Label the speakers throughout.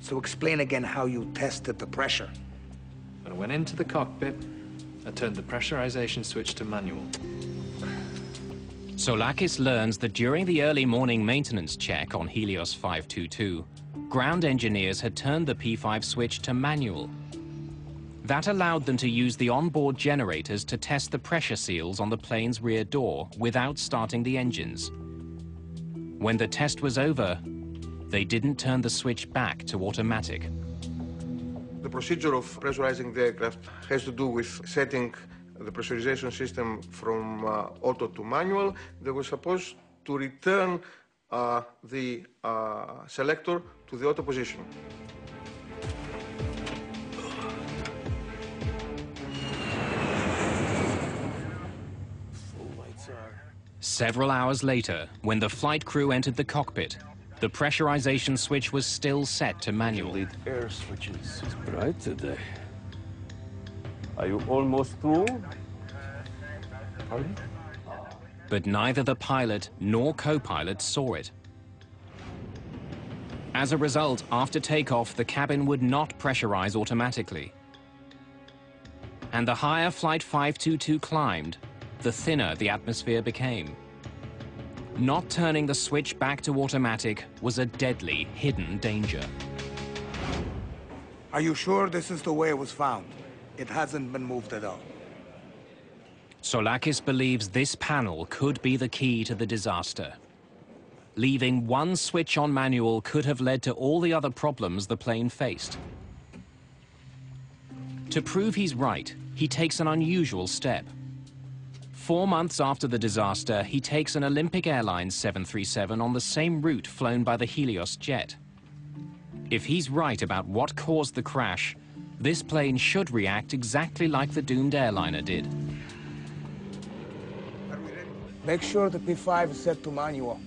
Speaker 1: So explain again how you tested the pressure.
Speaker 2: When I went into the cockpit, I turned the pressurization switch to manual.
Speaker 3: Soulakis learns that during the early morning maintenance check on Helios 522, ground engineers had turned the P5 switch to manual. That allowed them to use the onboard generators to test the pressure seals on the plane's rear door without starting the engines. When the test was over, they didn't turn the switch back to automatic.
Speaker 4: The procedure of pressurizing the aircraft has to do with setting the pressurization system from auto to manual. They were supposed to return the selector to the auto position.
Speaker 3: Several hours later, when the flight crew entered the cockpit, the pressurization switch was still set to manual.
Speaker 5: Lead air switches. It's bright today. Are you almost through? Pardon?
Speaker 3: But neither the pilot nor co-pilot saw it. As a result, after takeoff, the cabin would not pressurize automatically. And the higher Flight 522 climbed, the thinner the atmosphere became. Not turning the switch back to automatic was a deadly, hidden danger.
Speaker 1: Are you sure this is the way it was found? It hasn't been moved at all.
Speaker 3: Soulakis believes this panel could be the key to the disaster. Leaving one switch on manual could have led to all the other problems the plane faced. To prove he's right, he takes an unusual step. 4 months after the disaster, he takes an Olympic Airlines 737 on the same route flown by the Helios jet. If he's right about what caused the crash, this plane should react exactly like the doomed airliner did.
Speaker 1: Make sure the P5 is set to manual.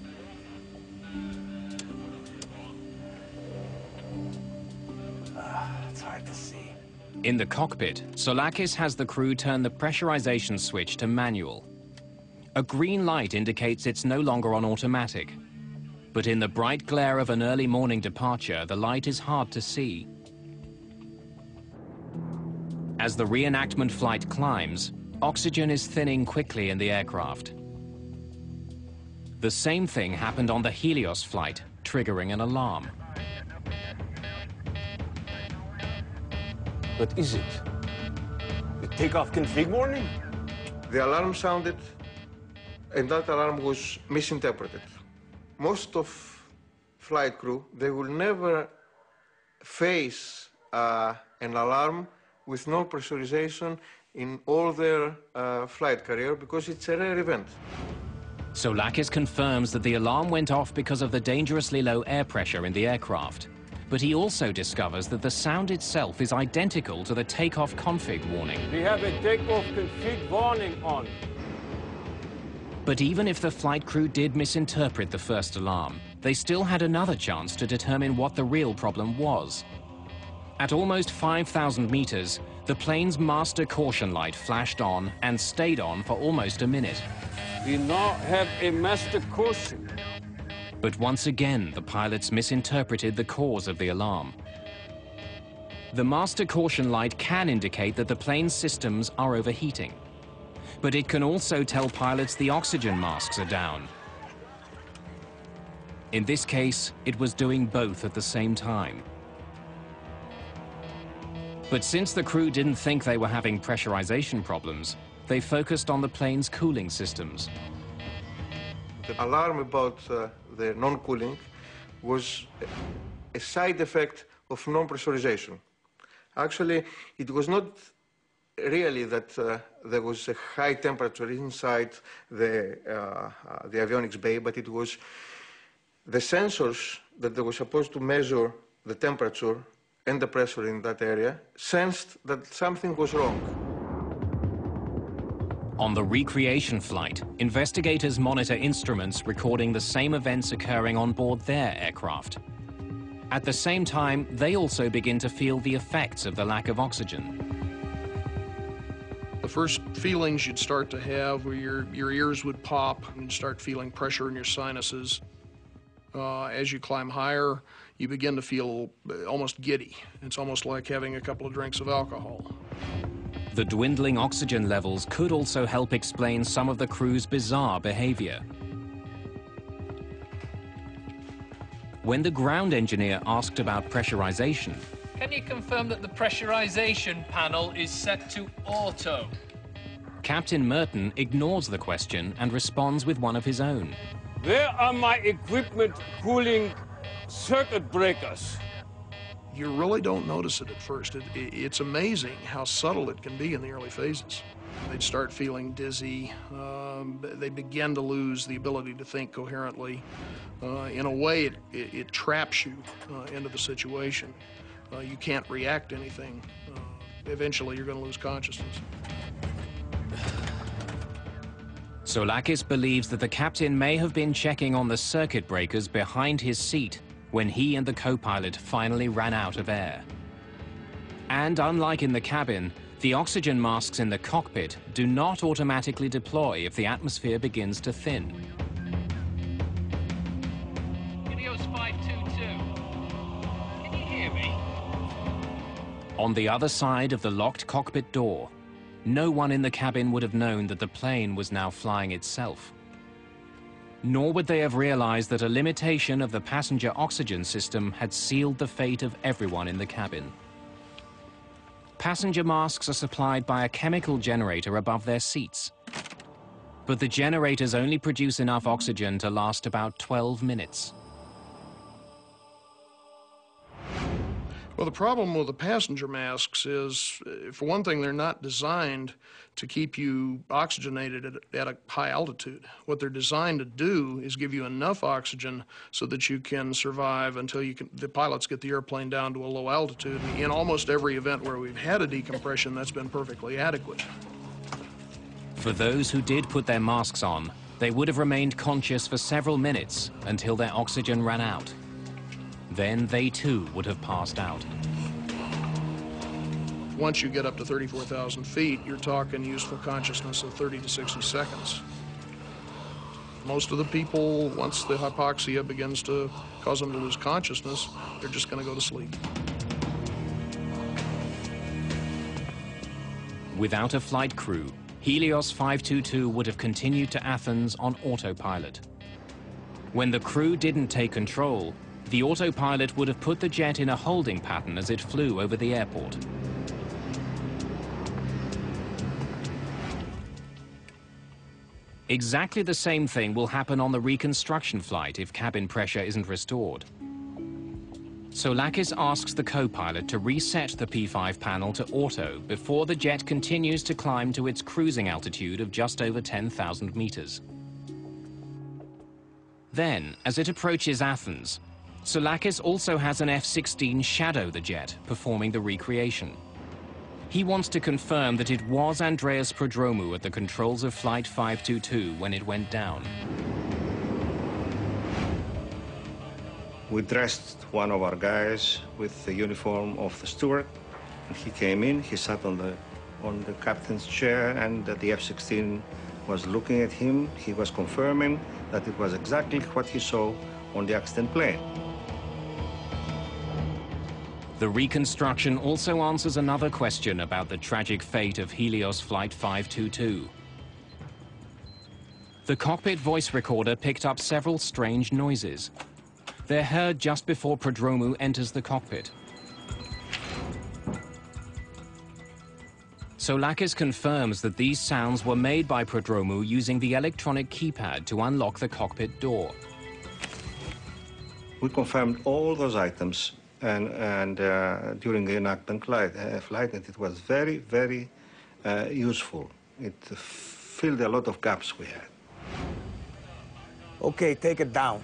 Speaker 1: It's hard to see.
Speaker 3: In the cockpit, Soulakis has the crew turn the pressurization switch to manual. A green light indicates it's no longer on automatic. But in the bright glare of an early morning departure, the light is hard to see. As the reenactment flight climbs, oxygen is thinning quickly in the aircraft. The same thing happened on the Helios flight, triggering an alarm.
Speaker 5: What is it? The takeoff config warning?
Speaker 4: The alarm sounded, and that alarm was misinterpreted. Most of flight crew, they will never face an alarm with no pressurization in all their flight career because it's a rare event.
Speaker 3: Soulakis confirms that the alarm went off because of the dangerously low air pressure in the aircraft. But he also discovers that the sound itself is identical to the takeoff config warning.
Speaker 5: We have a takeoff config warning on.
Speaker 3: But even if the flight crew did misinterpret the first alarm, they still had another chance to determine what the real problem was. At almost 5,000 meters, the plane's master caution light flashed on and stayed on for almost a minute.
Speaker 5: We now have a master caution.
Speaker 3: But once again, the pilots misinterpreted the cause of the alarm. The master caution light can indicate that the plane's systems are overheating. But it can also tell pilots the oxygen masks are down. In this case, it was doing both at the same time. But since the crew didn't think they were having pressurization problems, they focused on the plane's cooling systems.
Speaker 4: The alarm about the non-cooling was a side effect of non-pressurization. Actually, it was not really that there was a high temperature inside the avionics bay, but it was the sensors that they were supposed to measure the temperature and the pressure in that area sensed that something was wrong.
Speaker 3: On the recreation flight, investigators monitor instruments recording the same events occurring on board their aircraft. At the same time, they also begin to feel the effects of the lack of oxygen.
Speaker 6: The first feelings you'd start to have were your ears would pop and you'd start feeling pressure in your sinuses. As you climb higher, you begin to feel almost giddy. It's almost like having a couple of drinks of alcohol.
Speaker 3: The dwindling oxygen levels could also help explain some of the crew's bizarre behavior. When the ground engineer asked about pressurization,
Speaker 2: Can you confirm that the pressurization panel is set to auto?
Speaker 3: Captain Merton ignores the question and responds with one of his own.
Speaker 5: Where are my equipment cooling circuit breakers?
Speaker 6: You really don't notice it at first. It's amazing how subtle it can be in the early phases. They'd start feeling dizzy. They begin to lose the ability to think coherently. In a way, it traps you into the situation. You can't react to anything. Eventually, you're going to lose consciousness.
Speaker 3: Soulakis believes that the captain may have been checking on the circuit breakers behind his seat when he and the co-pilot finally ran out of air. And unlike in the cabin, the oxygen masks in the cockpit do not automatically deploy if the atmosphere begins to thin.
Speaker 2: Helios 522. Can you hear me?
Speaker 3: On the other side of the locked cockpit door, no one in the cabin would have known that the plane was now flying itself. Nor would they have realized that a limitation of the passenger oxygen system had sealed the fate of everyone in the cabin. Passenger masks are supplied by a chemical generator above their seats. But the generators only produce enough oxygen to last about 12 minutes.
Speaker 6: Well, the problem with the passenger masks is, for one thing, they're not designed to keep you oxygenated at a high altitude. What they're designed to do is give you enough oxygen so that you can survive until the pilots get the airplane down to a low altitude. In almost every event where we've had a decompression, that's been perfectly adequate.
Speaker 3: For those who did put their masks on, they would have remained conscious for several minutes until their oxygen ran out. Then they too would have passed out.
Speaker 6: Once you get up to 34,000 feet, you're talking useful consciousness of 30 to 60 seconds. Most of the people, once the hypoxia begins to cause them to lose consciousness, they're just going to go to sleep.
Speaker 3: Without a flight crew, Helios 522 would have continued to Athens on autopilot. When the crew didn't take control, the autopilot would have put the jet in a holding pattern as it flew over the airport. Exactly the same thing will happen on the reconstruction flight if cabin pressure isn't restored. Soulakis asks the co-pilot to reset the P5 panel to auto before the jet continues to climb to its cruising altitude of just over 10,000 meters. Then, as it approaches Athens, Soulakis also has an F-16 shadow the jet, performing the recreation. He wants to confirm that it was Andreas Prodromou at the controls of Flight 522 when it went down.
Speaker 7: We dressed one of our guys with the uniform of the steward. And he came in, he sat on the captain's chair, and the F-16 was looking at him. He was confirming that it was exactly what he saw on the accident plane.
Speaker 3: The reconstruction also answers another question about the tragic fate of Helios Flight 522. The cockpit voice recorder picked up several strange noises. They're heard just before Prodromou enters the cockpit. Soulakis confirms that these sounds were made by Prodromou using the electronic keypad to unlock the cockpit door.
Speaker 7: We confirmed all those items and during the enactment flight, and it was very, very useful. It filled a lot of gaps we had.
Speaker 1: Okay, take it down.